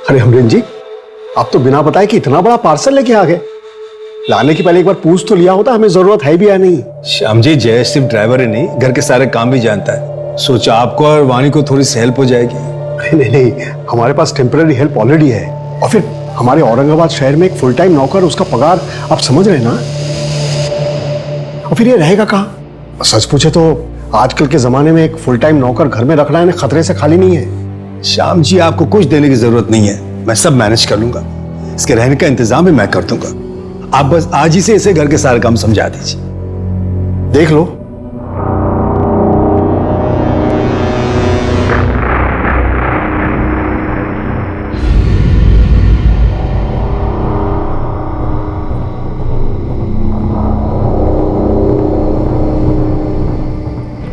अरे अमरीन जी, आप तो बिना बताए कि इतना बड़ा पार्सल लेके आ गए। लाने की पहले एक बार पूछ तो लिया होता, हमें जरूरत है भी या नहीं। श्याम जी, जय सिर्फ ड्राइवर ही नहीं, घर के सारे काम भी जानता है। सोचा आपको और वाणी को थोड़ी सी हेल्प हो जाएगी। नहीं नहीं, हमारे पास टेम्पररी हेल्प ऑलरेडी है। और फिर हमारे औरंगाबाद शहर में एक फुल टाइम नौकर, उसका पगार आप समझ रहे हैं ना। और फिर ये रहेगा कहाँ? सच पूछे तो आजकल के जमाने में एक फुल टाइम नौकर घर में रखना है खतरे से खाली नहीं है। श्याम जी, आपको कुछ देने की जरूरत नहीं है, मैं सब मैनेज कर लूंगा। इसके रहने का इंतजाम भी मैं कर दूंगा। आप बस आज ही से इसे घर के सारे काम समझा दीजिए। देख लो।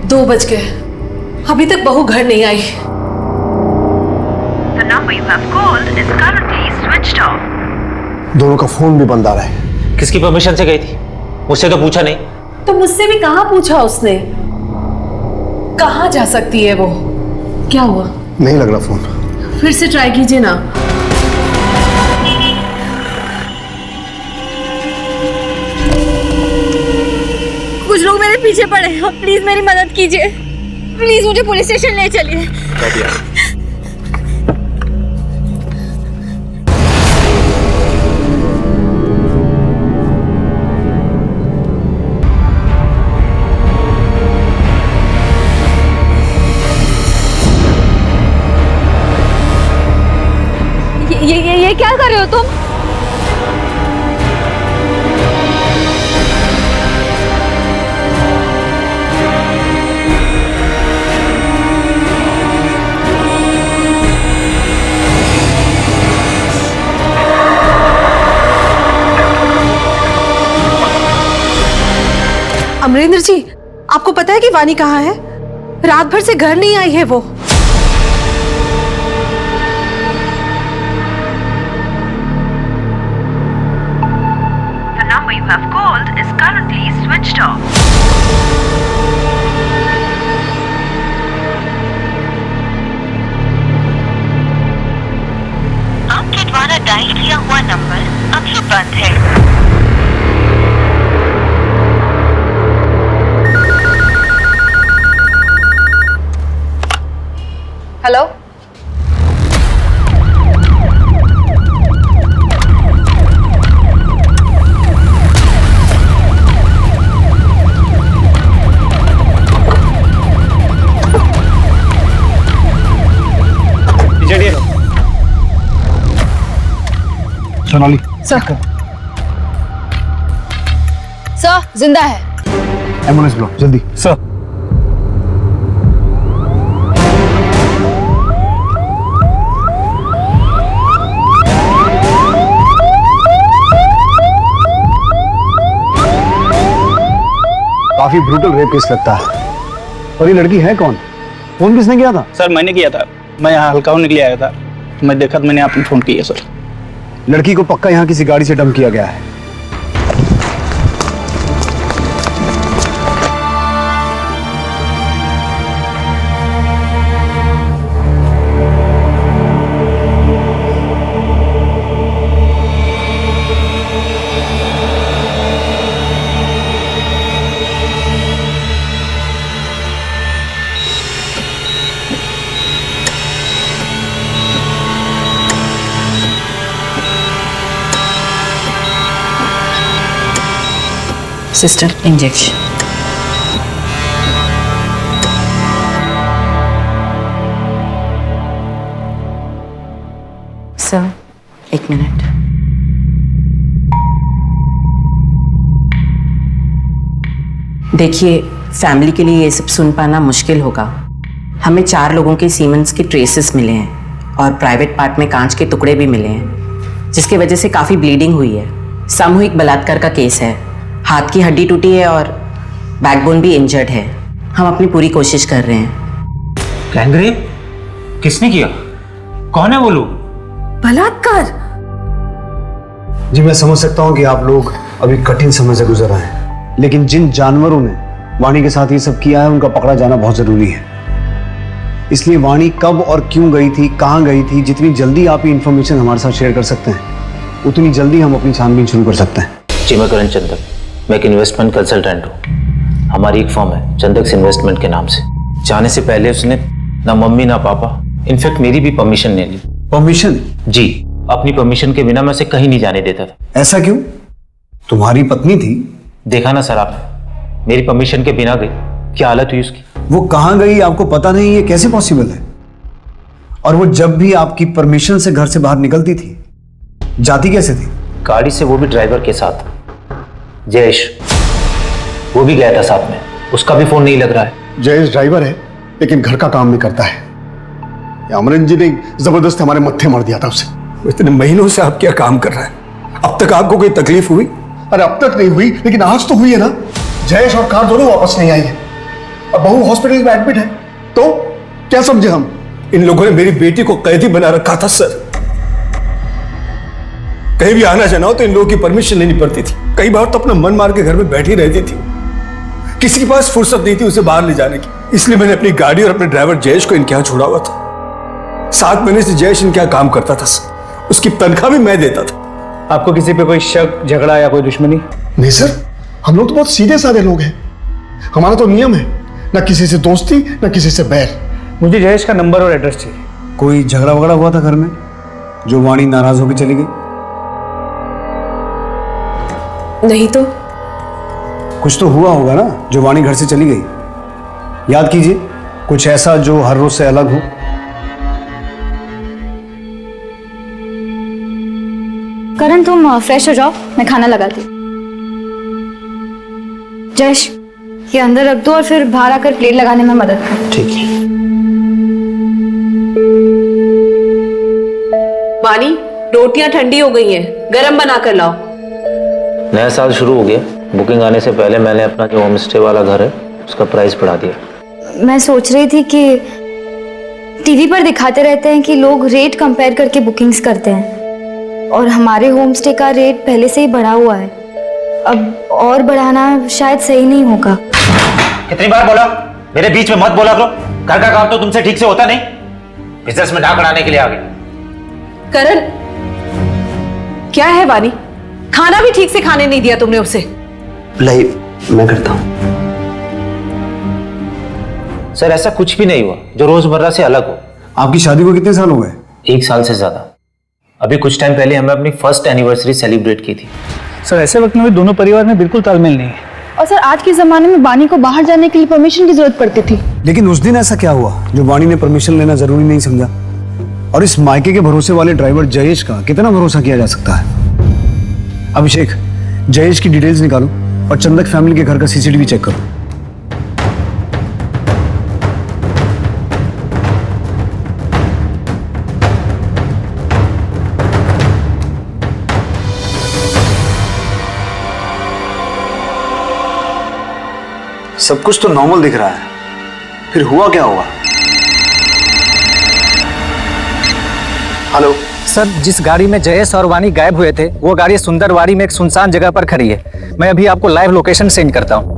दो बज गए, अभी तक बहू घर नहीं आई। The number you have called is currently switched off. दोनों का फोन भी बंद आ रहा है। किसकी परमिशन से गई थी? मुझसे तो पूछा नहीं। तो मुझसे भी कहाँ पूछा उसने? कहाँ जा सकती है वो? क्या हुआ? नहीं लग रहा फोन। फिर से ट्राई कीजिए ना। कुछ लोग मेरे पीछे पड़े हैं, प्लीज मेरी मदद कीजिए। प्लीज मुझे पुलिस स्टेशन ले चलिए। ये क्या कर रहे हो तुम? अमरेंद्र जी, आपको पता है कि वानी कहाँ है? रात भर से घर नहीं आई है वो। The number you have called is currently switched off. आपके द्वारा डायल किया हुआ नंबर अभी बंद है। हेलो, सोनाली सर जिंदा है। एम्बुलेंस बुलाओ जल्दी। सर, काफी ब्रूटल रेप केस लगता है। और ये लड़की है कौन? फोन किसने किया था? सर मैंने किया था। मैं यहाँ हल्काऊ निकले आया था, मैं देखा तो मैंने आपने फोन किया सर। लड़की को पक्का यहाँ किसी गाड़ी से डंप किया गया है। Sister, injection. सर, एक मिनट। देखिए, फैमिली के लिए ये सब सुन पाना मुश्किल होगा। हमें 4 लोगों के सीमेंस के ट्रेसेस मिले हैं और प्राइवेट पार्ट में कांच के टुकड़े भी मिले हैं, जिसकी वजह से काफ़ी ब्लीडिंग हुई है। सामूहिक बलात्कार का केस है। हाथ की हड्डी टूटी है और बैकबोन भी इंजर्ड है। हम अपनी पूरी कोशिश कर रहे हैं। गैंगरेप? किसने किया? कौन है वो लोग? बलात्कार? जी मैं समझ सकता हूँ कि आप लोग अभी कठिन समय से गुजर रहे हैं, लेकिन जिन जानवरों ने वाणी के साथ ये सब किया है उनका पकड़ा जाना बहुत जरूरी है। इसलिए वाणी कब और क्यों गई थी, कहाँ गई थी, जितनी जल्दी आप ये इन्फॉर्मेशन हमारे साथ शेयर कर सकते हैं उतनी जल्दी हम अपनी छानबीन शुरू कर सकते हैं। जी मैं करण चंदक, मैं एक इन्वेस्टमेंट कंसल्टेंट हूँ। हमारी एक फर्म है चंदक्स इन्वेस्टमेंट के नाम से। जाने से पहले उसने ना मम्मी ना पापा, इनफैक्ट मेरी भी परमिशन ले ली। परमिशन? जी, अपनी परमिशन के बिना मैं उसे कहीं नहीं जाने देता था। ऐसा क्यों? तुम्हारी पत्नी थी। देखा ना सर आपने, मेरी परमिशन के बिना गई, क्या हालत हुई उसकी। वो कहाँ गई आपको पता नहीं, ये कैसे पॉसिबल है? और वो जब भी आपकी परमिशन से घर से बाहर निकलती थी, जाती कैसे थी? गाड़ी से, वो भी ड्राइवर के साथ। जयेश, वो भी गया था साथ में, उसका भी फोन नहीं लग रहा है। जयेश ड्राइवर है लेकिन घर का काम नहीं करता है। अमरन जी ने जबरदस्त हमारे मत्थे मार दिया था उसे। इतने महीनों से आप क्या काम कर रहे हैं? अब तक आपको कोई तकलीफ हुई? अरे अब तक नहीं हुई, लेकिन आज तो हुई है ना। जयेश और कार दोनों वापस नहीं आई है। अब बहू हॉस्पिटल में एडमिट है, तो क्या समझे हम? इन लोगों ने मेरी बेटी को कैदी बना रखा था सर। कहीं भी आना जाना हो तो इन लोगों की परमिशन लेनी पड़ती थी। कई बार तो अपना मन मार के घर में बैठी रहती थी। किसी के पास फुर्सत नहीं थी उसे बाहर ले जाने की। इसलिए मैंने अपनी गाड़ी और अपने ड्राइवर जयेश को इनके यहाँ छोड़ा हुआ था। 7 महीने से जयेश इनके यहाँ काम करता था सर। उसकी तनख्वाह भी मैं देता था। आपको किसी पे कोई शक, झगड़ा या कोई दुश्मनी? नहीं सर, हम लोग तो बहुत सीधे साधे लोग हैं। हमारा तो नियम है, ना किसी से दोस्ती ना किसी से बैर। मुझे जयेश का नंबर और एड्रेस चाहिए। कोई झगड़ा वगड़ा हुआ था घर में जो वाणी नाराज होकर चली गई? नहीं तो। कुछ तो हुआ होगा ना जो वाणी घर से चली गई। याद कीजिए, कुछ ऐसा जो हर रोज से अलग हो। करण तुम फ्रेश हो जाओ, मैं खाना लगाती हूँ। जयेश, ये अंदर रख दो और फिर बाहर आकर प्लेट लगाने में मदद कर। ठीक है। वाणी, रोटियां ठंडी हो गई हैं, गरम बना कर लाओ। नया साल शुरू हो गया। बुकिंग आने से पहले मैंने अपना जो होम स्टे वाला घर है उसका प्राइस बढ़ा दिया। मैं सोच रही थी कि टीवी पर दिखाते रहते हैं कि लोग रेट कंपेयर करके बुकिंग्स करते हैं, और हमारे होम स्टे का रेट पहले से ही बढ़ा हुआ है। अब और बढ़ाना शायद सही नहीं होगा। कितनी बार बोला, मेरे बीच में मत बोला करो। घर का काम तो तुमसे ठीक से होता नहीं। बिजनेस में डाक अड़ाने के लिए आ गए। करण, क्या है वाणी? खाना भी ठीक से खाने नहीं दिया तुमने उसे। मैं करता हूँ। सर ऐसा कुछ भी नहीं हुआ जो रोजमर्रा से अलग हो। आपकी शादी को कितने साल हो गए? 1 साल से ज्यादा। अभी कुछ टाइम पहले हमने अपनी फर्स्ट एनिवर्सरी सेलिब्रेट की थी। सर ऐसे वक्त में भी दोनों परिवार में बिल्कुल तालमेल नहीं है। और सर, आज के जमाने में वाणी को बाहर जाने के लिए परमिशन की जरूरत पड़ती थी। लेकिन उस दिन ऐसा क्या हुआ जो वाणी ने परमिशन लेना जरूरी नहीं समझा? और इस मायके के भरोसे वाले ड्राइवर जयेश का कितना भरोसा किया जा सकता है? अभिषेक, जयेश की डिटेल्स निकालो और चंदक फैमिली के घर का सीसीटीवी चेक करो। सब कुछ तो नॉर्मल दिख रहा है, फिर हुआ क्या होगा? हेलो सर, जिस गाड़ी में जयेश और वाणी गायब हुए थे वो गाड़ी सुंदरवाड़ी में एक सुनसान जगह पर खड़ी है। मैं अभी आपको लाइव लोकेशन सेंड करता हूं।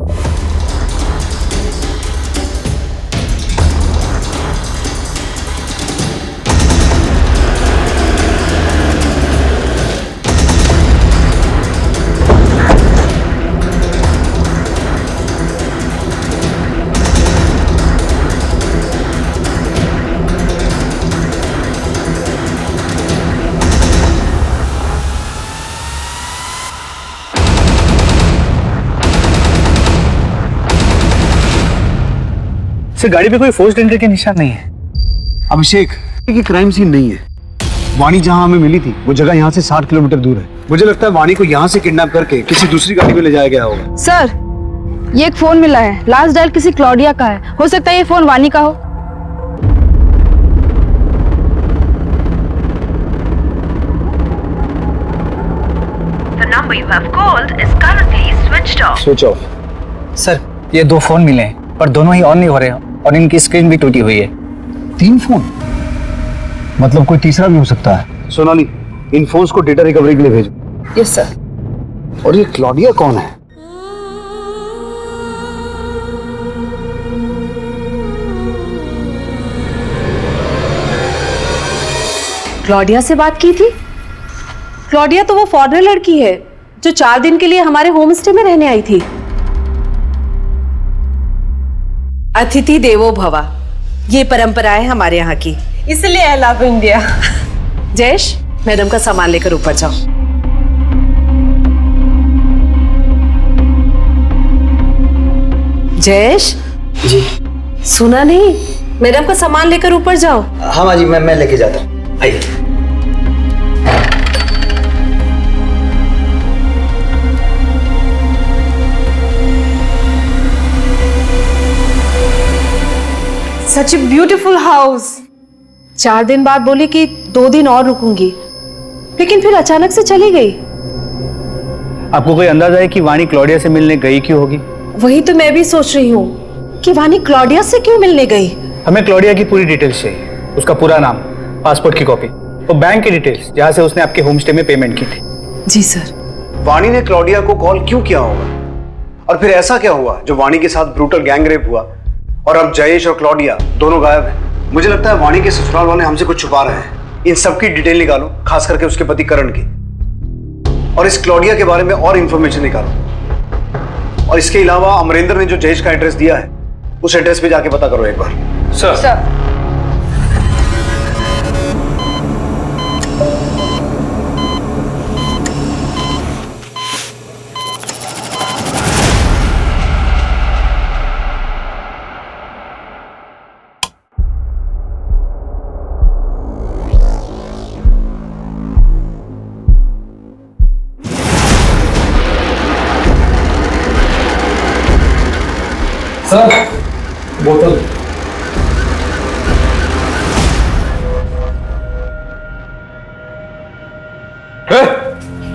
सर गाड़ी पे कोई फोर्स्ड एंट्री के निशान नहीं है। अभिषेक, ये क्राइम सीन नहीं है। वाणी जहां हमें मिली थी वो जगह यहाँ से 60 किलोमीटर दूर है। मुझे लगता है वाणी को यहाँ से किडनैप करके किसी दूसरी गाड़ी में ले जाया गया होगा। सर, ये एक फोन मिला है, लास्ट डायल किसी क्लॉडिया का है। हो सकता है ये फोन वाणी का हो। The number you have called is currently switched off. Switch off. Sir, ये 2 फोन मिले हैं पर दोनों ही ऑन नहीं हो रहे हैं और इनकी स्क्रीन भी टूटी हुई है। 3 फोन? मतलब कोई तीसरा भी हो सकता है। सोनाली, इन फोन्स को डेटा रिकवरी के लिए भेजो। Yes sir. और ये क्लॉडिया कौन है? क्लॉडिया से बात की थी? क्लॉडिया तो वो फॉरेनर लड़की है जो 4 दिन के लिए हमारे होम स्टे में रहने आई थी। अतिथि देवो भव, ये परंपरा है हमारे यहाँ की, इसलिए I love India. Jayesh, madam का सामान लेकर ऊपर जाओ। जयेश जी सुना नहीं? मैडम का सामान लेकर ऊपर जाओ। हाँ माँ जी, मैं लेके जाता हूँ, आइए। सच ए ब्यूटीफुल हाउस। 4 दिन बाद बोली कि 2 दिन और रुकूंगी, लेकिन फिर अचानक से चली गई। आपको कोई अंदाजा है कि वाणी क्लॉडिया से मिलने गई क्यों होगी? वही तो मैं भी सोच रही हूँ कि वानी क्लॉडिया से क्यों मिलने गई। हमें क्लॉडिया की पूरी डिटेल्स चाहिए, उसका पूरा नाम, पासपोर्ट की कॉपी और बैंक की डिटेल्स जहाँ से उसने आपके होम स्टे में पेमेंट की थी। जी सर। वाणी ने क्लॉडिया को कॉल क्यों किया होगा, और फिर ऐसा क्या हुआ जो वाणी के साथ ब्रूटल गैंग रेप हुआ और अब जयेश और क्लॉडिया दोनों गायब हैं? मुझे लगता है वाणी के ससुराल वाले हमसे कुछ छुपा रहे हैं। इन सब की डिटेल निकालो, खास करके उसके पति करण की, और इस क्लॉडिया के बारे में और इंफॉर्मेशन निकालो। और इसके अलावा अमरेंद्र ने जो जयेश का एड्रेस दिया है उस एड्रेस पे जाके पता करो एक बार। सर बोतल।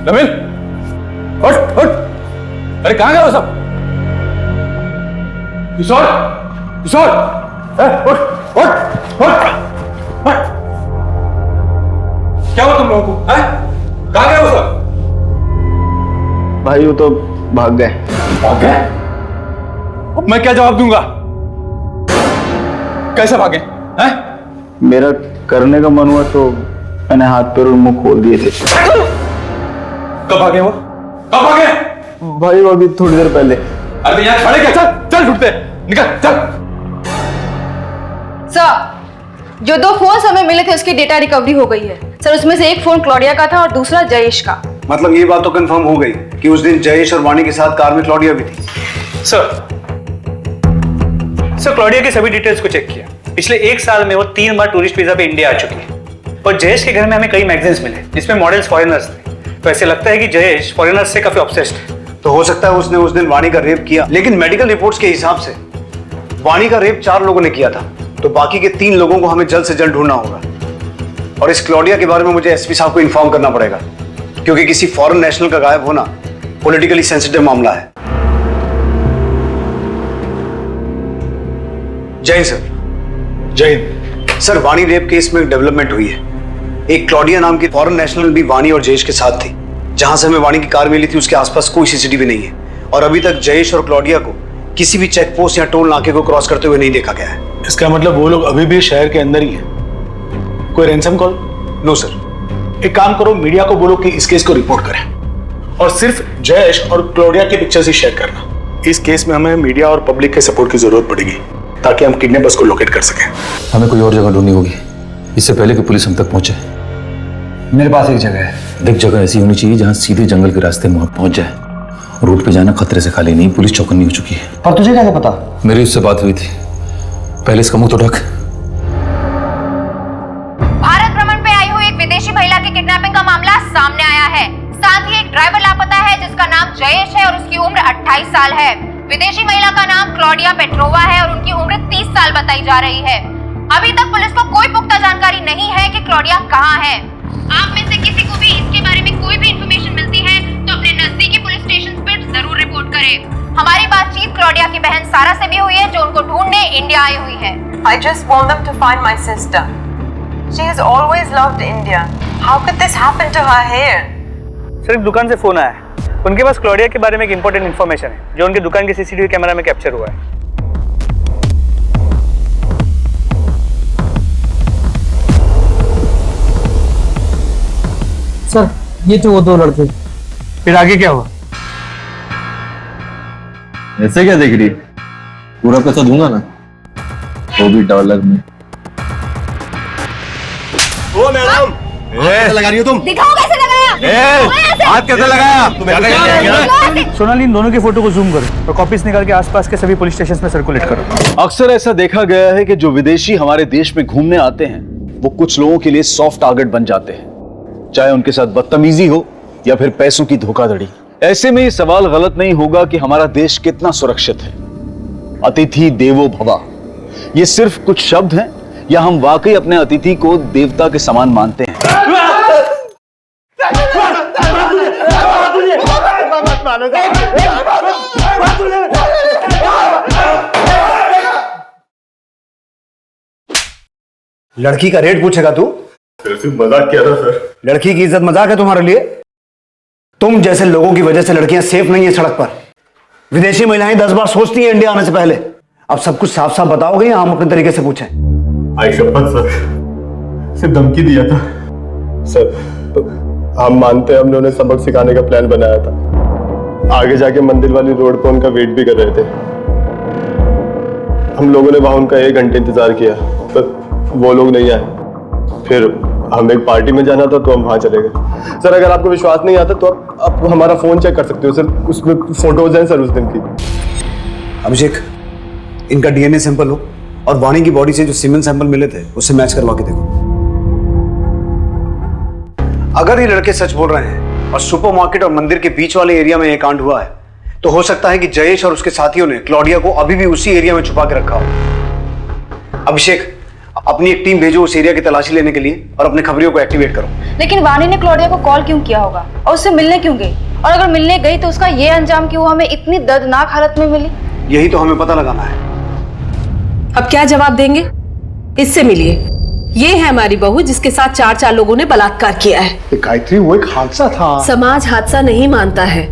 नवीन, हट हट। अरे कहाँ गए वो सब? किशोर, किशोर, उठ उठ उठ। क्या हुआ तुम लोगों को? कहाँ गए वो सब? भाई वो तो भाग गए। भाग गए? अब मैं क्या जवाब दूंगा? कैसे भागे? हैं? मेरा करने का मन हुआ तो मैंने हाथ पैर और मुंह खोल दिए थे। कब भागे वो? कब भागे? भाई वो अभी थोड़ी देर पहले। अरे तो यहाँ खड़े क्या? चल चल, छुटते निकल चल। सर, जो 2 फोन हमें मिले थे उसकी डेटा रिकवरी हो गई है सर। उसमें से एक फोन क्लॉडिया का था और दूसरा जयेश का। मतलब ये बात तो कंफर्म हो गई कि उस दिन जयेश और वाणी के साथ कार में क्लॉडिया भी थी। सर क्लॉडिया की सभी डिटेल्स को चेक किया। पिछले 1 साल में वो 3 बार टूरिस्ट वीजा पे इंडिया आ चुकी है। और जयेश के घर में हमें कई मैगजीन्स मिले जिसमें मॉडल्स फॉरेनर्स थे। तो ऐसे लगता है कि जयेश फॉरेनर्स से काफी ऑब्सेस्ड है। तो हो सकता है उसने उस दिन वाणी का रेप किया, लेकिन मेडिकल रिपोर्ट्स के हिसाब से वाणी का रेप 4 लोगों ने किया था, तो बाकी के 3 लोगों को हमें जल्द से जल्द ढूंढना होगा। और इस क्लॉडिया के बारे में मुझे एसपी साहब को इन्फॉर्म करना पड़ेगा, क्योंकि किसी फॉरेन नेशनल का गायब होना पॉलिटिकली सेंसिटिव मामला है। जय हिंद सर। जय हिंद। सर, वाणी रेप केस में डेवलपमेंट हुई है। एक क्लॉडिया नाम की फॉरेन नेशनल भी वाणी और जयेश के साथ थी। जहां से हमें वाणी की कार मिली थी उसके आसपास कोई सीसीटीवी नहीं है, और अभी तक जयेश और क्लॉडिया को किसी भी चेक पोस्ट या टोल नाके को क्रॉस करते हुए नहीं देखा गया है। इसका मतलब वो लोग अभी भी शहर के अंदर ही हैं। कोई रैंसम कॉल? No sir. एक काम करो, मीडिया को बोलो कि इस केस को रिपोर्ट करें, और सिर्फ जयेश और क्लॉडिया की पिक्चर्स ही शेयर करना। इस केस में हमें मीडिया और पब्लिक के सपोर्ट की जरूरत पड़ेगी ताकि हम किडनैपर्स को लोकेट कर सकें। हमें कोई और जगह ढूंढनी होगी इससे पहले कि पुलिस हम तक पहुंचे। मेरे पास एक जगह है। देख, जगह ऐसी होनी चाहिए जहां सीधे जंगल के रास्ते में पहुंच जाए। रोड पे जाना खतरे से खाली नहीं, पुलिस चौकन्नी हो चुकी है। पर तुझे कैसे पता? मेरी उससे बात हुई थी। पहले इसका मुंह तो ढक। भारत भ्रमण पे आई हुई एक विदेशी महिला की किडनैपिंग का मामला सामने आया है। साथ ही एक ड्राइवर लापता है जिसका नाम जयेश है और उसकी उम्र 28 साल है। विदेशी महिला का नाम क्लॉडिया पेट्रोवा है और उनकी उम्र 30 साल बताई जा रही है। अभी तक पुलिस को कोई पुख्ता जानकारी नहीं है कि क्लॉडिया कहाँ है। आप में से किसी को भी इसके बारे में कोई भी इंफॉर्मेशन मिलती है तो अपने नजदीकी पुलिस स्टेशन पर जरूर रिपोर्ट करें। हमारी बातचीत क्लॉडिया की बहन सारा से भी हुई है जो उनको ढूंढने इंडिया आई हुई है। I just want them to find my sister. She has always loved India. How could this happen to her here? Sir, एक दुकान से फोन आया है। उनके पास क्लॉडिया के बारे में एक इंपॉर्टेंट इन्फॉर्मेशन है जो उनकी दुकान के सीसीटीवी कैमरा में कैप्चर हुआ है। सर ये थे वो 2 लड़के। फिर आगे क्या हुआ? ऐसे क्या देख रही है? पूरा पैसा दूंगा ना, वो भी डॉलर में। ओ मैडम, कैसे लगा रही हो तुम? दिखाओ कैसे लगाया। हाथ कैसे लगाया? सोनाली, इन दोनों की फोटो को जूम करो और कॉपीज निकाल के आसपास के सभी पुलिस स्टेशन में सर्कुलेट करो। अक्सर ऐसा देखा गया है कि जो विदेशी हमारे देश में घूमने आते हैं वो कुछ लोगों के लिए सॉफ्ट टारगेट बन जाते हैं, चाहे उनके साथ बदतमीजी हो या फिर पैसों की धोखाधड़ी। ऐसे में ये सवाल गलत नहीं होगा कि हमारा देश कितना सुरक्षित है। अतिथि देवो भव, ये सिर्फ कुछ शब्द हैं या हम वाकई अपने अतिथि को देवता के समान मानते हैं? लड़की का रेट पूछेगा तू? सिर्फ मजाक किया था सर। लड़की की इज्जत मजाक है तुम्हारे लिए? तुम जैसे लोगों की वजह से लड़कियां सेफ नहीं है सड़क पर। विदेशी महिलाएं 10 बार सोचती हैं इंडिया आने से पहले। अब सब कुछ साफ साफ बताओगे या हम अपने तरीके से पूछें? आई शपथ सर, सिर्फ धमकी दिया था सर। हम मानते हैं, हमने उन्हें सबक सिखाने का प्लान बनाया था। आगे जाके मंदिर वाली रोड पर उनका वेट भी कर रहे थे। हम लोगों ने वहां उनका 1 घंटे इंतजार किया पर वो लोग नहीं आए। फिर हम एक पार्टी में जाना था तो हम वहां चले गए। सर अगर आपको विश्वास नहीं आता तो आप हमारा फोन चेक कर सकते हो सर, उसमें फोटोज हैं सर उस दिन की। अभिषेक, इनका डीएनए सैंपल हो और वाणी की बॉडी से जो सीमेंट सैंपल मिले थे उससे मैच करवा के देखो। अगर ये लड़के सच बोल रहे हैं और सुपरमार्केट और मंदिर के बीच वाले एरिया में ये कांड हुआ है तो हो सकता है कि जयेश और उसके साथियों ने क्लॉडिया को अभी भी उसी एरिया में छुपा के रखा हो। अभिषेक, अपनी एक टीम भेजो उस एरिया की तलाशी लेने के लिए और अपने खबरियों को एक्टिवेट करो। लेकिन वाणी ने क्लॉडिया को कॉल क्यों किया होगा और उससे मिलने क्यों गई? और अगर मिलने गई तो उसका ये अंजाम कि वो हमें इतनी दर्दनाक हालत में मिली? यही तो हमें पता लगाना है। अब क्या जवाब देंगे? इससे मिलिए। ये है हमारी बहू जिसके साथ 4 लोगों ने बलात्कार किया है। गायत्री, वो एक हादसा था। समाज हादसा नहीं मानता है।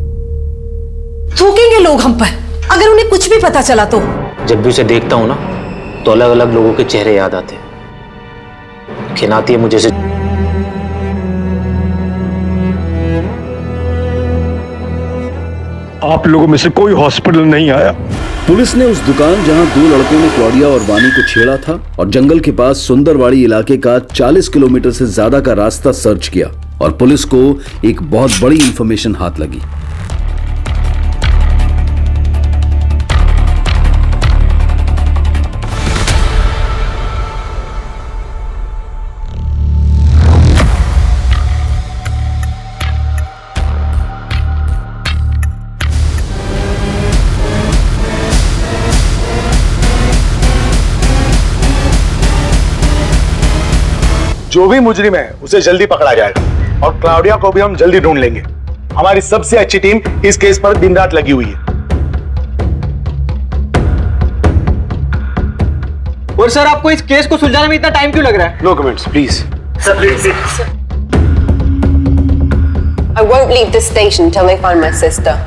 थूकेंगे लोग हम पर अगर उन्हें कुछ भी पता चला तो। जब भी उसे देखता हूं ना तो अलग अलग लोगों के चेहरे याद आते हैं। खिनाती है मुझे से। आप लोगों में से कोई हॉस्पिटल नहीं आया। पुलिस ने उस दुकान जहां 2 लड़कों ने क्लॉडिया और वानी को छेड़ा था और जंगल के पास सुंदरवाड़ी इलाके का 40 किलोमीटर से ज्यादा का रास्ता सर्च किया और पुलिस को एक बहुत बड़ी इंफॉर्मेशन हाथ लगी। जो भी मुजरिम है उसे जल्दी पकड़ा जाएगा और क्लाउडिया को भी हम जल्दी ढूंढ लेंगे। हमारी सबसे अच्छी टीम इस केस पर दिन रात लगी हुई है। और सर, आपको इस केस को सुलझाने में इतना टाइम क्यों लग रहा है? No comments please. Sir, please. I won't leave this station till they find my sister.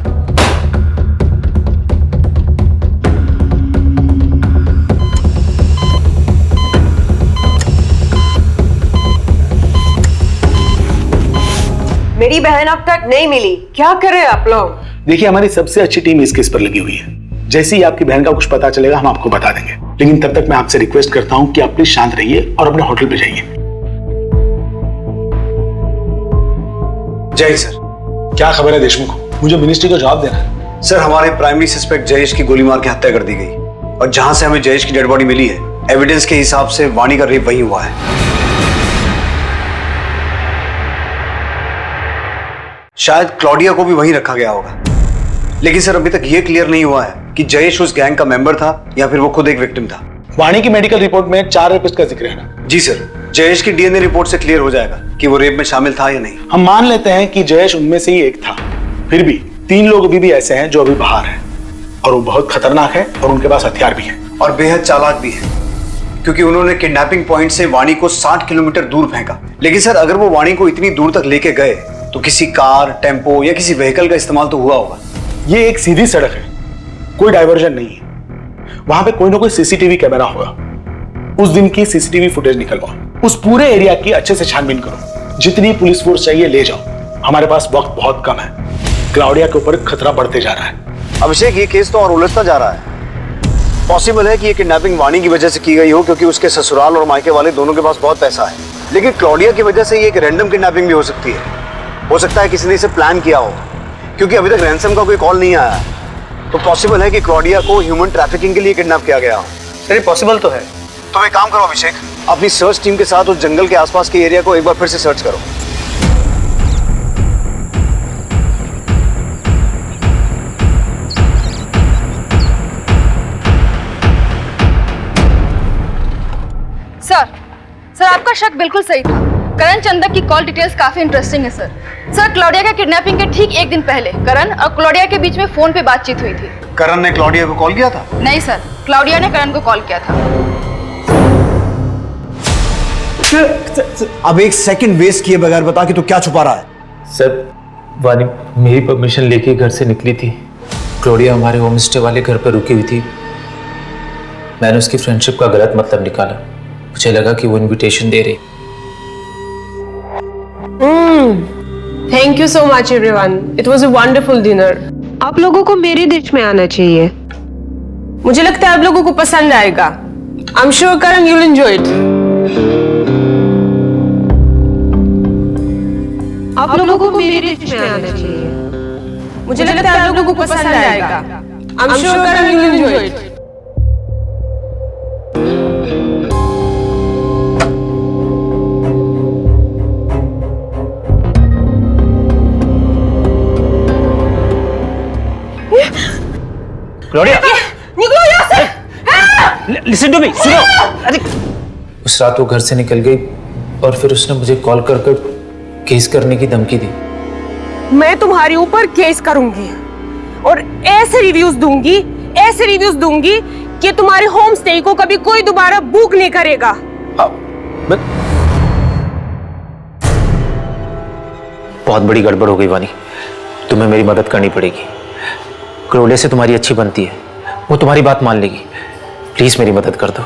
मेरी बहन अब तक नहीं मिली, क्या करें आप लोग? देखिए, हमारी सबसे अच्छी टीम इस केस पर लगी हुई है। जैसे ही आपकी बहन का कुछ पता चलेगा हम आपको बता देंगे, लेकिन तब तक मैं आपसे रिक्वेस्ट करता हूं कि आप प्लीज शांत रहिए और अपने होटल पे जाइए। जय सर। क्या खबर है देशमुख? मुझे मिनिस्ट्री का जवाब देना है। सर, हमारे प्राइमरी सस्पेक्ट जयेश की गोली मार के हत्या कर दी गई और जहां से हमें जयेश की डेड बॉडी मिली है, एविडेंस के हिसाब से वाणी का रेप वहीं हुआ है। शायद क्लॉडिया को भी वहीं रखा गया होगा। लेकिन सर, अभी तक यह क्लियर नहीं हुआ है कि जयेश उस गैंग का मेंबर था या फिर वो खुद एक विक्टिम था। वाणी की मेडिकल रिपोर्ट में 4 रेपिस्ट का जिक्र है ना? जी सर, जयेश की डीएनए रिपोर्ट से क्लियर हो जाएगा कि वो रेप में शामिल था या नहीं। हम मान लेते हैं कि जयेश उनमें से ही एक था। फिर भी 3 लोग अभी भी ऐसे हैं जो अभी बाहर हैं और वो बहुत खतरनाक है और उनके पास हथियार भी है और बेहद चालाक भी है, क्योंकि उन्होंने किडनैपिंग पॉइंट से वाणी को 60 किलोमीटर दूर फेंका। लेकिन सर, अगर वो वाणी को इतनी दूर तक लेके गए तो किसी कार, टेम्पो या किसी व्हीकल का इस्तेमाल तो हुआ होगा। ये एक सीधी सड़क है, कोई डाइवर्जन नहीं है। वहां पे कोई ना कोई सीसीटीवी कैमरा होगा। उस दिन की सीसीटीवी फुटेज निकलवाओ, उस पूरे एरिया की अच्छे से छानबीन करो। जितनी पुलिस फोर्स चाहिए ले जाओ, हमारे पास वक्त बहुत कम है। क्लाउडिया के ऊपर खतरा बढ़ते जा रहा है। अभिषेक, ये केस तो और उलझता जा रहा है। पॉसिबल है कि ये किडनैपिंग वाणी की वजह से की गई हो, क्योंकि उसके ससुराल और मायके वाले दोनों के पास बहुत पैसा है। लेकिन क्लाउडिया की वजह से ये एक रैंडम किडनैपिंग भी हो सकती है। हो सकता है किसी ने इसे प्लान किया हो, क्योंकि अभी तक रैंसम का कोई कॉल नहीं आया है। तो पॉसिबल है कि क्लाउडिया को ह्यूमन ट्रैफिकिंग के लिए किडनैप किया गया हो। सर, पॉसिबल तो है। तो एक काम करो अभिषेक, अपनी सर्च टीम के साथ उस जंगल के आसपास के एरिया को एक बार फिर से सर्च करो। सर, आपका शक बिल्कुल सही था। करण चंदक की कॉल डिटेल्स काफी इंटरेस्टिंग है सर। सर, क्लाउडिया का किडनैपिंग के ठीक एक दिन पहले करण और क्लाउडिया के बीच में फोन पे बातचीत हुई थी। करण ने क्लाउडिया को कॉल किया था? नहीं सर, क्लाउडिया ने करण को कॉल किया था। अब एक सेकंड वेस्ट किए बगैर बता कि तू क्या छुपा रहा है। सर, वानी मेरी परमिशन लेके घर से निकली थी। क्लोडिया हमारे होम स्टे वाले घर पर रुकी हुई थी। मैंने उसकी फ्रेंडशिप का गलत मतलब निकाला। मुझे लगा कि वो इनविटेशन दे रही। Thank you so much everyone, it was a wonderful dinner. आप लोगों को मेरे डिश में आना चाहिए। मुझे लगता है आप लोगों को पसंद आएगा। I am sure Karan you will enjoy it. आप लोगों को मेरे डिश में आना चाहिए। मुझे लगता है आप लोगों को पसंद आएगा। I am sure Karan you will enjoy it. Claudia, निकलो यहाँ से। लिसन टू मी, सुनो। अरे उस रात वो घर से निकल गई और फिर उसने मुझे कॉल कर केस करने की धमकी दी। मैं तुम्हारे ऊपर केस करूंगी और ऐसे रिव्यूज दूंगी कि तुम्हारे होम स्टे को कभी कोई दोबारा बुक नहीं करेगा। बहुत बड़ी गड़बड़ हो गई वानी, तुम्हें मेरी मदद करनी पड़ेगी। क्लोडिया से तुम्हारी अच्छी बनती है, वो तुम्हारी बात मान लेगी। प्लीज मेरी मदद कर दो।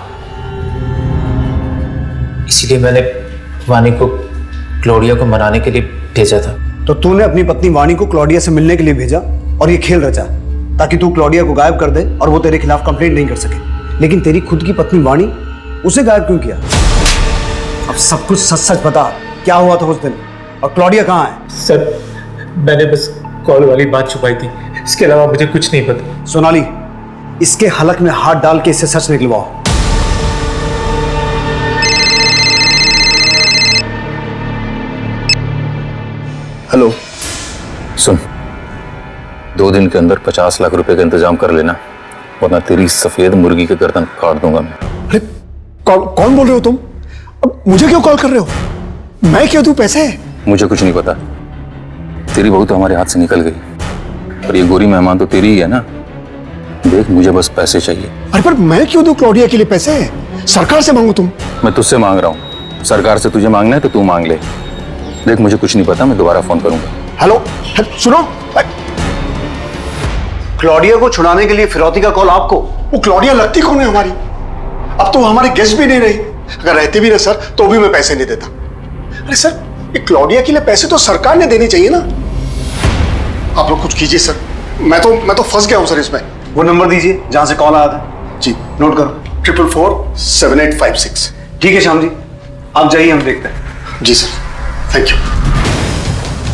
इसीलिए मैंने वानी को क्लोडिया को मनाने के लिए भेजा था। तो तूने अपनी पत्नी वाणी को क्लाउडिया से मिलने के लिए भेजा और ये खेल रचा ताकि तू क्लाउडिया को गायब कर दे और वो तेरे खिलाफ कंप्लेंट नहीं कर सके। लेकिन तेरी खुद की पत्नी वाणी, उसे गायब क्यों किया? अब सब कुछ सच सच बता, क्या हुआ था उस दिन और क्लाउडिया कहाँ है? सर, मैंने बस कॉल वाली बात छुपाई थी, इसके अलावा मुझे कुछ नहीं पता। सोनाली, इसके हलक में हाथ डाल के इससे सच निकलवाओ। हेलो, सुन, 2 दिन के अंदर 50 लाख रुपए का इंतजाम कर लेना, वरना तेरी सफेद मुर्गी के गर्दन काट दूंगा मैं। अरे कौन बोल रहे हो तुम? अब मुझे क्यों कॉल कर रहे हो? मैं क्यों दूं पैसे? मुझे कुछ नहीं पता। तेरी बहू तो हमारे हाथ से निकल गई और ये गोरी मेहमान तो तेरी ही है ना। देख, मुझे बस पैसे चाहिए। अरे पर मैं क्यों दूं क्लाउडिया के लिए पैसे? सरकार से मांगू तुम? मैं तुझसे मांग रहा हूँ। सरकार से तुझे मांगना है तो तू मांग ले। देख, मुझे कुछ नहीं पता, मैं दोबारा फोन करूंगा। हेलो, सुनो। क्लाउडिया को छुड़ाने के लिए फिरौती का कॉल आपको? वो क्लाउडिया लगती कौन है हमारी? अब तो वो हमारी गेस्ट भी नहीं रही। अगर रहती भी ना सर, तो भी मैं पैसे नहीं देता। अरे सर, ये क्लाउडिया के लिए पैसे तो सरकार ने देने चाहिए ना। आप लोग कुछ कीजिए सर, मैं तो फंस गया हूं सर इसमें। वो नंबर दीजिए जहां से कॉल आया था। जी, नोट करो। 444-7856। ठीक है श्याम जी, आप जाइए, हम देखते हैं। जी सर, थैंक यू।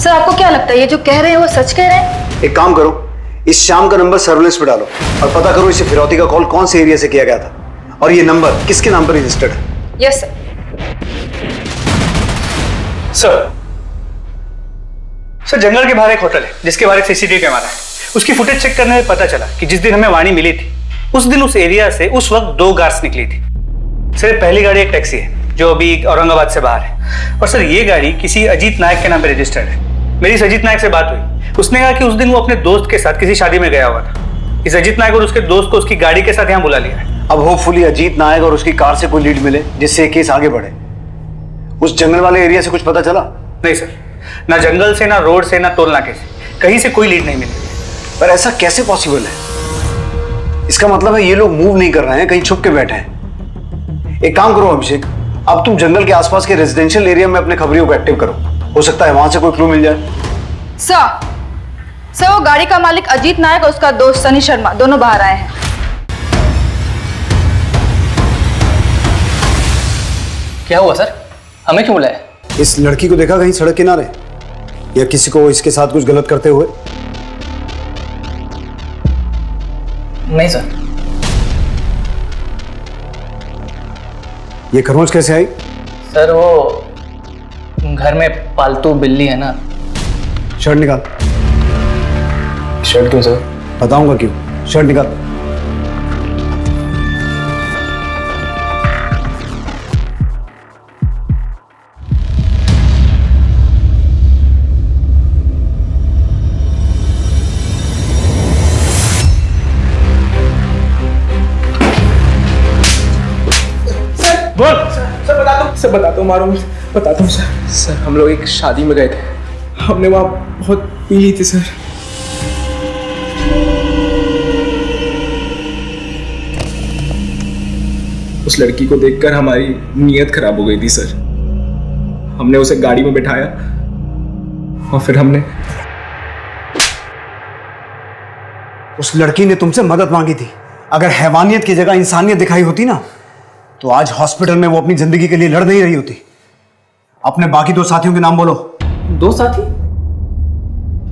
सर, आपको क्या लगता है ये जो कह रहे हैं वो सच कह रहे हैं? एक काम करो, इस शाम का नंबर सर्विलेंस पे डालो और पता करो इसे फिरौती का कॉल कौन से एरिया से किया गया था और ये नंबर किसके नाम पर रजिस्टर्ड है। Yes sir. सर, जंगल के बाहर एक होटल है जिसके बाहर एक सीसीटीवी कैमरा है। उसकी फुटेज चेक करने में पता चला कि जिस दिन हमें वाणी मिली थी उस दिन उस एरिया से उस वक्त 2 कार्स निकली थी। सर, पहली गाड़ी एक टैक्सी है जो अभी औरंगाबाद से बाहर है और सर ये गाड़ी किसी अजीत नायक के नाम पे रजिस्टर्ड है। मेरी इस अजीत नायक से बात हुई, उसने कहा कि उस दिन वो अपने दोस्त के साथ किसी शादी में गया हुआ था। इस अजीत नायक और उसके दोस्त को उसकी गाड़ी के साथ यहाँ बुला लिया है। अब होपफुली अजीत नायक और उसकी कार से कोई लीड मिले जिससे केस आगे बढ़े। उस जंगल वाले एरिया से कुछ पता चला? नहीं सर, ना जंगल से, ना रोड से, ना टोल नाके से, कहीं से कोई लीड नहीं मिली। पर ऐसा कैसे पॉसिबल है? इसका मतलब है ये लोग मूव नहीं कर रहे हैं, कहीं छुप के बैठे हैं। एक काम करो अभिषेक, अब तुम जंगल के आसपास के रेजिडेंशियल एरिया में अपने खबरियों को एक्टिव करो हो सकता है वहां से कोई क्लू मिल जाए। सर वो गाड़ी का मालिक अजीत नायक और उसका दोस्त सनी शर्मा दोनों बाहर आए हैं। क्या हुआ सर? हमें क्यों बुलाया? इस लड़की को देखा कहीं सड़क किनारे, या किसी को इसके साथ कुछ गलत करते हुए? नहीं सर। ये खरगोश कैसे आई? सर वो घर में पालतू बिल्ली है ना। शर्ट निकाल। शर्ट क्यों सर? बताऊंगा क्यों। शर्ट निकाल। सर बताता हूँ, मारो बताता हूँ सर। सर हम लोग एक शादी में गए थे, हमने वहाँ बहुत पी ली थी सर। उस लड़की को देखकर हमारी नीयत खराब हो गई थी सर। हमने उसे गाड़ी में बिठाया और फिर हमने उस लड़की ने तुमसे मदद मांगी थी। अगर हैवानियत की जगह इंसानियत दिखाई होती ना, तो आज हॉस्पिटल में वो अपनी जिंदगी के लिए लड़ नहीं रही होती। अपने बाकी 2 साथियों के नाम बोलो। 2 साथी?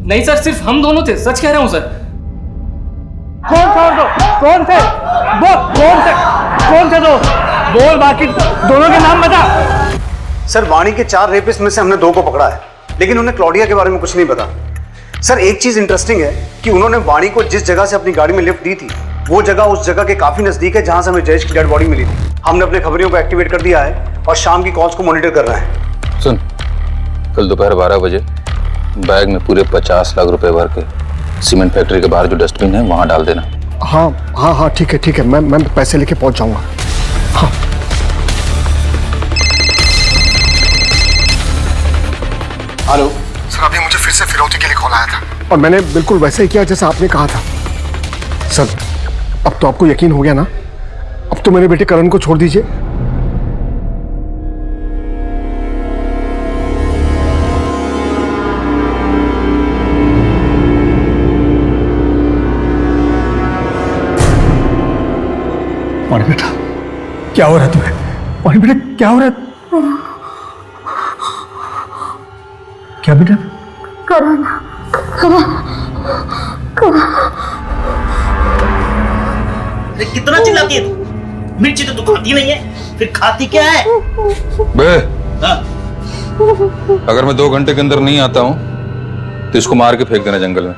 नहीं सर, सिर्फ हम दोनों थे, सच कह रहा हूं सर। कौन थे? कौन थे दो? बोल, बाकी दोनों के नाम बता। सर वाणी के 4 रेपिस्ट में से हमने 2 को पकड़ा है, लेकिन उन्हें क्लॉडिया के बारे में कुछ नहीं पता। सर एक चीज इंटरेस्टिंग है कि उन्होंने वाणी को जिस जगह से अपनी गाड़ी में लिफ्ट दी थी, वो जगह उस जगह के काफी नजदीक है जहां से हमें जयेश की डेड बॉडी मिली थी। हमने अपने खबरियों को एक्टिवेट कर दिया है और शाम की कॉल्स को मॉनिटर कर रहे हैं। सुन, कल दोपहर 12 बजे बैग में पूरे 50 लाख रुपए भर के सीमेंट फैक्ट्री के बाहर जो डस्टबिन है वहां डाल देना। हाँ ठीक है, मैं पैसे लेके पहुंच जाऊंगा। हाँ। हेलो सर, अभी मुझे फिर से फिरौती के लिए कॉल आया था और मैंने बिल्कुल वैसे ही किया जैसा आपने कहा था। सर अब तो आपको यकीन हो गया ना? अब तो मेरे बेटे करण को छोड़ दीजिए। वाणी बेटा, क्या हो रहा है तुम्हें? वाणी बेटा, क्या हो रहा है? क्या बेटा? करण कितना चिल्लाती है तू? मिर्ची तो तू खाती नहीं है, फिर खाती क्या है? बे, अगर मैं 2 घंटे के अंदर नहीं आता हूं तो इसको मार के फेंक देना जंगल में।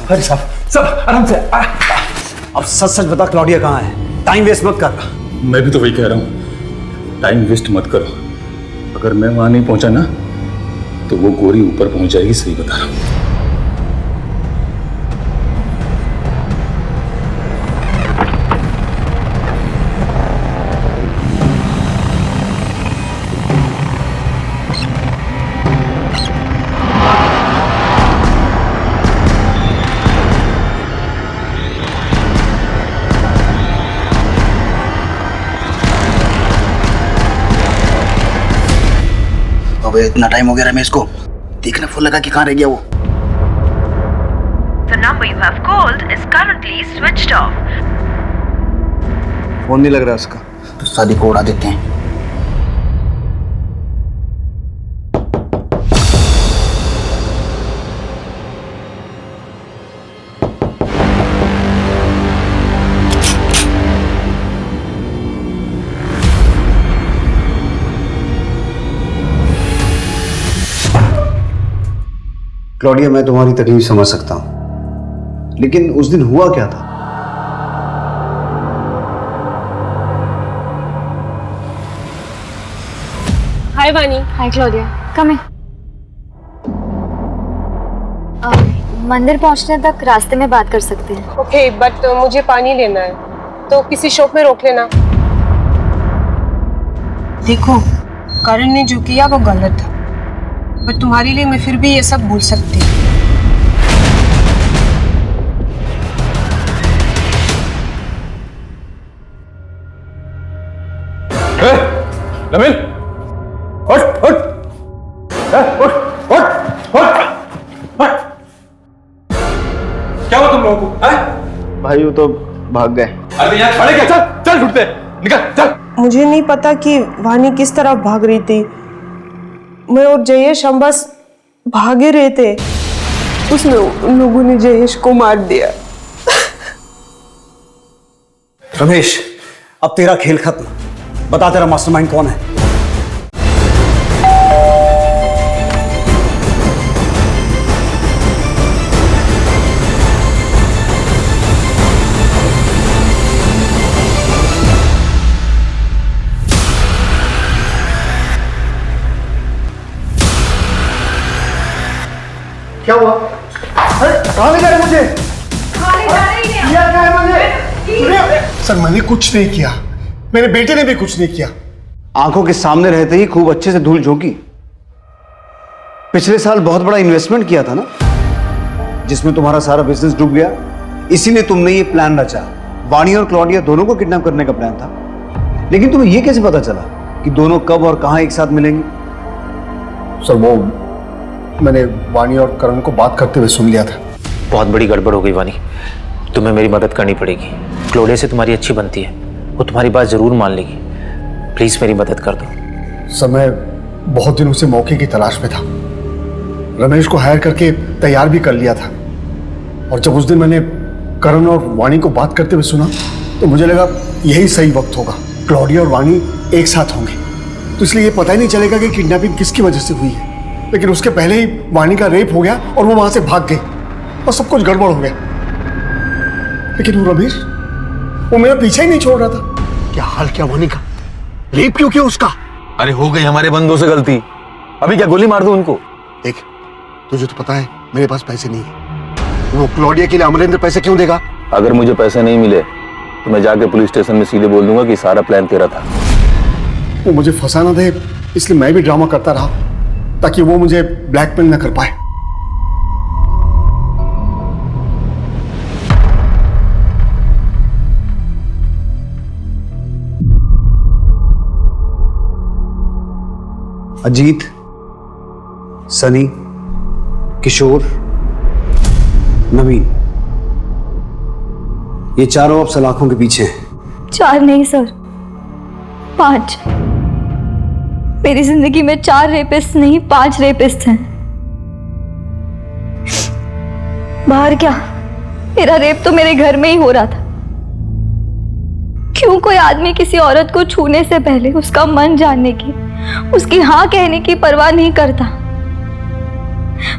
अरे सब आराम से। अब सच बता, क्लॉडिया कहाँ है? टाइम वेस्ट मत कर। मैं भी तो वही कह रहा हूं, टाइम वेस्ट मत करो। अगर मैं वहां नहीं पहुंचा ना तो वो गोरी ऊपर पहुंच जाएगी, सही बता रहा हूं। अबे इतना टाइम हो गया रमेश को, देखना फोन लगा कि कहाँ रह गया वो। The number you have called is currently switched off. Phone नहीं लग रहा उसका, तो शादी को उड़ा देते हैं। क्लॉडिया, मैं तुम्हारी तकलीफ समझ सकता हूं, लेकिन उस दिन हुआ क्या था? हाय वानी। हाय क्लोडिया, कम इन। मंदिर पहुंचने तक रास्ते में बात कर सकते हैं। ओके, बट मुझे पानी लेना है, तो किसी शॉप में रोक लेना। देखो, करण ने जो किया वो गलत था, बट तुम्हारे लिए मैं फिर भी ये सब भूल सकती हूँ। नमिल, उठ उठ, उठ उठ उठ। क्या हुआ तुम लोगों को? भाई वो तो भाग गए। अरे यहाँ खड़े क्या? चल चल, ढूंढते निकल चल। मुझे नहीं पता कि वानी किस तरफ भाग रही थी। मैं और जयेश हम बस भागे रहे थे, उसमें उन लोगों ने जयेश को मार दिया। रमेश, अब तेरा खेल खत्म। बता तेरा मास्टरमाइंड कौन है? क्या हुआ? कहाँ ले जा रहे मुझे? किया क्या है मैंने? सर, मैंने कुछ नहीं किया, मेरे बेटे ने भी कुछ नहीं किया। आंखों के सामने रहते ही खूब अच्छे से धूल झोंकी। पिछले साल बहुत बड़ा इन्वेस्टमेंट किया था ना, जिसमें तुम्हारा सारा बिजनेस डूब गया। इसीलिए तुमने ये प्लान रचा। वाणी और क्लॉडिया दोनों को किडनैप करने का प्लान था। लेकिन तुम्हें ये कैसे पता चला कि दोनों कब और कहां एक साथ मिलेंगे? सर, वो मैंने वाणी और करण को बात करते हुए सुन लिया था। बहुत बड़ी गड़बड़ हो गई वानी, तुम्हें मेरी मदद करनी पड़ेगी। क्लोडिया से तुम्हारी अच्छी बनती है, वो तुम्हारी बात जरूर मान लेगी। प्लीज मेरी मदद कर दो। सर, मैं बहुत दिनों से मौके की तलाश में था। रमेश को हायर करके तैयार भी कर लिया था, और जब उस दिन मैंने करण और वाणी को बात करते हुए सुना तो मुझे लगा यही सही वक्त होगा। क्लॉडिया और वाणी एक साथ होंगे, तो इसलिए ये पता ही नहीं चलेगा कि किडनैपिंग किसकी वजह से हुई है। लेकिन उसके पहले ही वाणी का रेप हो गया और वो वहां से भाग गई और सब कुछ गड़बड़ हो गया। लेकिन वो रमेश, वो मेरा पीछा ही नहीं छोड़ रहा था। क्या हाल किया वाणी का? रेप क्यों किया उसका? अरे हो गई हमारे बंदों से गलती, अभी क्या गोली मार दूं उनको? देख, तुझे तो पता है मेरे पास पैसे नहीं है। वो क्लॉडिया के लिए अमरेंद्र पैसे क्यों देगा? अगर मुझे पैसे नहीं मिले तो मैं जाके पुलिस स्टेशन में सीधे बोल दूंगा कि सारा प्लान तेरा था। वो मुझे फंसा ना दे, इसलिए मैं भी ड्रामा करता रहा ताकि वो मुझे ब्लैकमेल ना कर पाए। अजीत, सनी, किशोर, नवीन, ये चारों अब सलाखों के पीछे हैं। 4 नहीं सर, 5। मेरी जिंदगी में 4 रेपिस्ट नहीं 5 रेपिस्ट हैं। बाहर क्या, मेरा रेप तो मेरे घर में ही हो रहा था। क्यों कोई आदमी किसी औरत को छूने से पहले उसका मन जानने की, उसकी हाँ कहने की परवाह नहीं करता?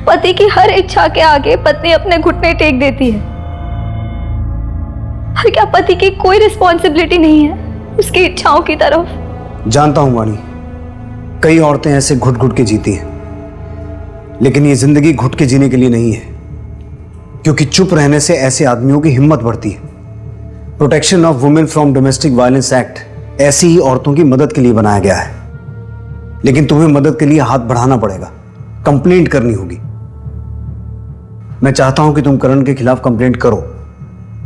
पति की हर इच्छा के आगे पत्नी अपने घुटने टेक देती है। और क्या पति की कोई रिस्पॉन्सिबिलिटी नहीं है उसकी इच्छाओं की तरफ? जानता हूं वाणी, कई औरतें ऐसे घुट घुट के जीती हैं, लेकिन ये जिंदगी घुट के जीने के लिए नहीं है, क्योंकि चुप रहने से ऐसे आदमियों की हिम्मत बढ़ती है। Protection of women from domestic violence act ऐसी ही औरतों की मदद के लिए बनाया गया है। लेकिन तुम्हें मदद के लिए हाथ बढ़ाना पड़ेगा, कंप्लेंट करनी होगी। मैं चाहता हूं कि तुम करण के खिलाफ कंप्लेंट करो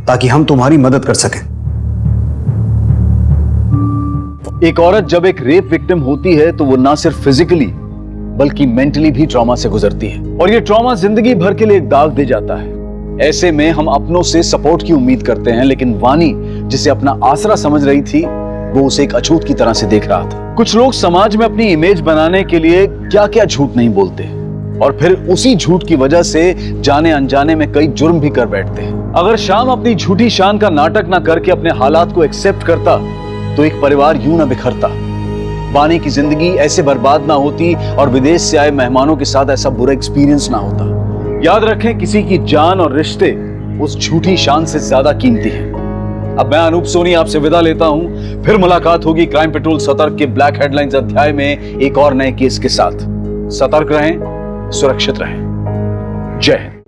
ताकि हम तुम्हारी मदद कर सकें। एक औरत जब एक रेप विक्टिम होती है तो वो ना सिर्फ फिजिकली बल्कि मेंटली भी ट्रॉमा से गुजरती है और ये ट्रॉमा जिंदगी भर के लिए एक दाग दे जाता है। ऐसे में हम अपनों से सपोर्ट की उम्मीद करते हैं, लेकिन वानी जिसे अपना आसरा समझ रही थी वो उसे एक अछूत की तरह से देख रहा था। कुछ लोग समाज में अपनी इमेज बनाने के लिए क्या क्या झूठ नहीं बोलते और फिर उसी झूठ की वजह से जाने अनजाने में कई जुर्म भी कर बैठते हैं। अगर श्याम अपनी झूठी शान का नाटक ना करके अपने हालात को एक्सेप्ट करता तो एक परिवार यूं ना बिखरता, वानी की जिंदगी ऐसे बर्बाद ना होती और विदेश से आए मेहमानों के साथ ऐसा बुरा एक्सपीरियंस ना होता। याद रखें, किसी की जान और रिश्ते उस झूठी शान से ज्यादा कीमती हैं। अब मैं अनूप सोनी आपसे विदा लेता हूं, फिर मुलाकात होगी क्राइम पेट्रोल सतर्क के ब्लैक हेडलाइंस अध्याय में एक और नए केस के साथ। सतर्क रहें, सुरक्षित रहें। जय हिंद।